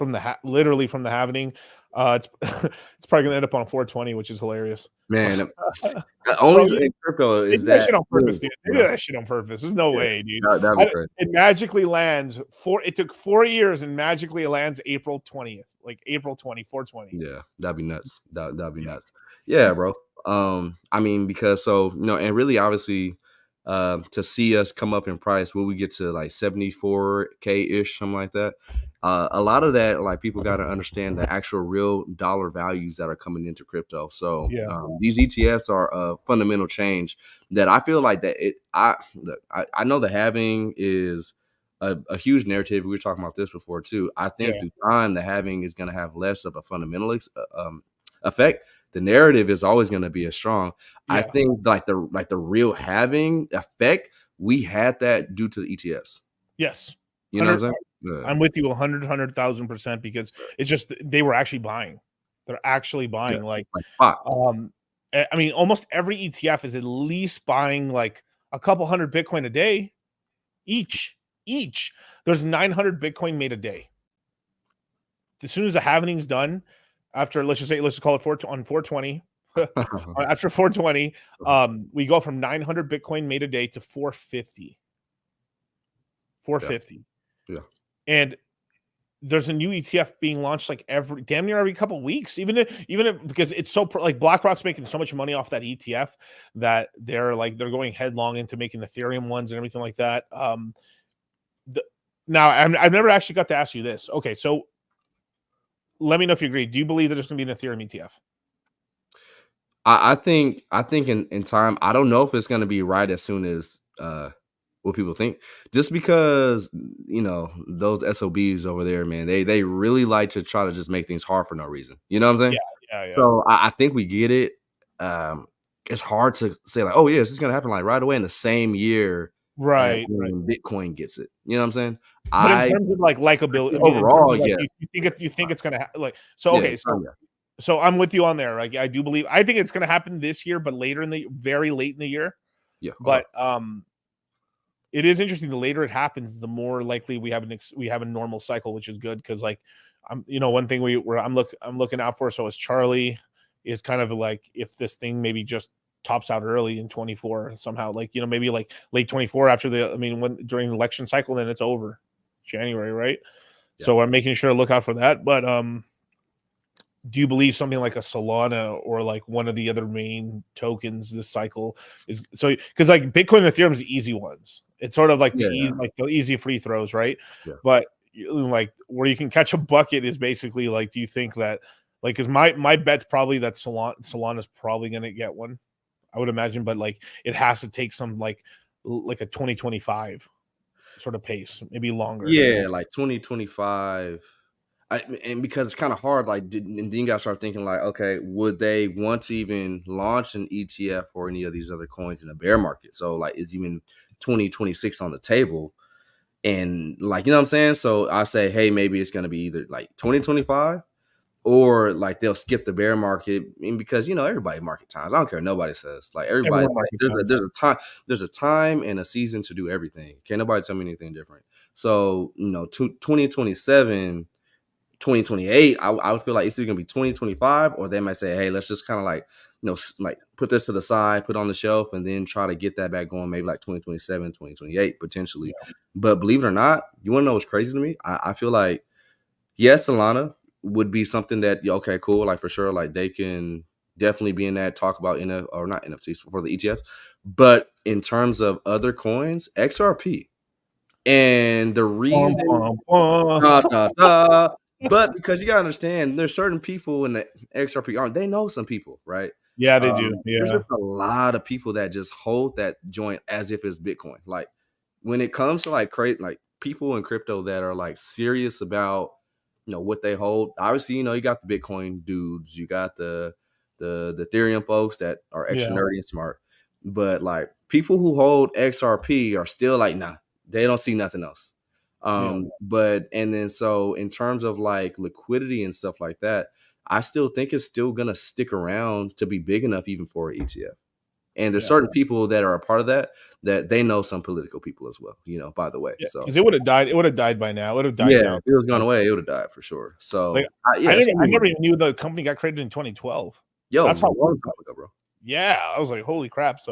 from the literally from the halvening. It's it's probably gonna end up on 420, which is hilarious. Man, Bro, only in crypto they is do that that shit on purpose, dude. They do yeah, that shit on purpose. There's no yeah, way, dude. that'd be crazy. It magically lands it took 4 years and magically it lands April 20th, like April 20, 420. Yeah, that'd be nuts. That'd be nuts. Yeah, bro. I mean, because and really obviously to see us come up in price when we get to like 74K ish, something like that. A lot of that, like people got to understand the actual real dollar values that are coming into crypto. So Yeah. these ETFs are a fundamental change that I feel like that I know the halving is a huge narrative. We were talking about this before too. I think through time, the halving is going to have less of a fundamental effect. The narrative is always going to be as strong. Yeah. I think like the real halving effect, we had that due to the ETFs. Yes. You know what I'm saying? Yeah. I'm with you 100,000% because it's just they were actually buying. They're actually buying like I mean, almost every ETF is at least buying like a couple hundred Bitcoin a day each. There's 900 Bitcoin made a day. As soon as the halvening's done, after let's just call it on 420. After 420, we go from 900 Bitcoin made a day to 450. 450. Yeah. And there's a new ETF being launched like damn near every couple of weeks, even if because it's so like BlackRock's making so much money off that ETF that they're going headlong into making Ethereum ones and everything like that. Now I've never actually got to ask you this. Okay, so let me know if you agree. Do you believe that there's going to be an Ethereum ETF? I think in time, I don't know if it's going to be right as soon as what people think, just because those SOBs over there, man, they really like to try to just make things hard for no reason. You know what I'm saying? Yeah. So I think we get it. It's hard to say like, oh yeah, this is going to happen like right away in the same year. Right. When Bitcoin gets it. You know what I'm saying? But in terms of like likability, overall, yeah. You think it's gonna like so okay, so I'm with you on there. Like I think it's gonna happen this year, but very late in the year. Yeah. But it is interesting. The later it happens, the more likely we have a normal cycle, which is good because like one thing I'm looking out for. So is Charlie is kind of like if this thing maybe just tops out early in 24 somehow, like maybe like late 24 after during the election cycle, then it's over January, right? Yeah. So I'm making sure to look out for that. But do you believe something like a Solana or like one of the other main tokens this cycle is so because like Bitcoin and Ethereum is the easy ones. It's sort of like the easy free throws, right? Yeah. But like where you can catch a bucket is basically like, do you think that like because my bet's probably that Solana's probably gonna get one. I would imagine, but like it has to take some like a 2025 sort of pace, maybe longer. Yeah, like 2025. And because it's kind of hard, and then you gotta start thinking like, okay, would they want to even launch an ETF or any of these other coins in a bear market? So like, is even 2026 on the table? And like, you know what I'm saying? So I say, hey, maybe it's gonna be either like 2025. Or like they'll skip the bear market, because everybody market times. I don't care what nobody says. Like everybody, there's a time and a season to do everything. Can't nobody tell me anything different. So 2027, 2028, I would feel like it's either gonna be 2025 or they might say, hey, let's just kind of like like put this to the side, put it on the shelf, and then try to get that back going. Maybe like 2027, 2028 potentially. Yeah. But believe it or not, you want to know what's crazy to me? I feel like yes, Solana would be something that okay, cool, like for sure, like they can definitely be in that talk about or not NFTs for the ETFs, but in terms of other coins, XRP, and the reason, but because you gotta understand, there's certain people in the XRP they know some people, right? Yeah, they do. Yeah, there's just a lot of people that just hold that joint as if it's Bitcoin. Like when it comes to like people in crypto that are like serious about what they hold. Obviously, you got the Bitcoin dudes, you got the Ethereum folks that are extra nerdy and smart. But like people who hold XRP are still like, nah, they don't see nothing else. But and then so in terms of like liquidity and stuff like that, I still think it's still gonna stick around to be big enough even for an ETF. And there's Yeah. certain people that are a part of that they know some political people as well, you know, by the way. Yeah, So because it would have died. It would have died by now. It would have died yeah, down. if it was gone away, it would have died for sure. Like So I it's never, I really never even knew the company got created in 2012. yo, That's a how. long time ago, bro. Yeah, I was like, holy crap. So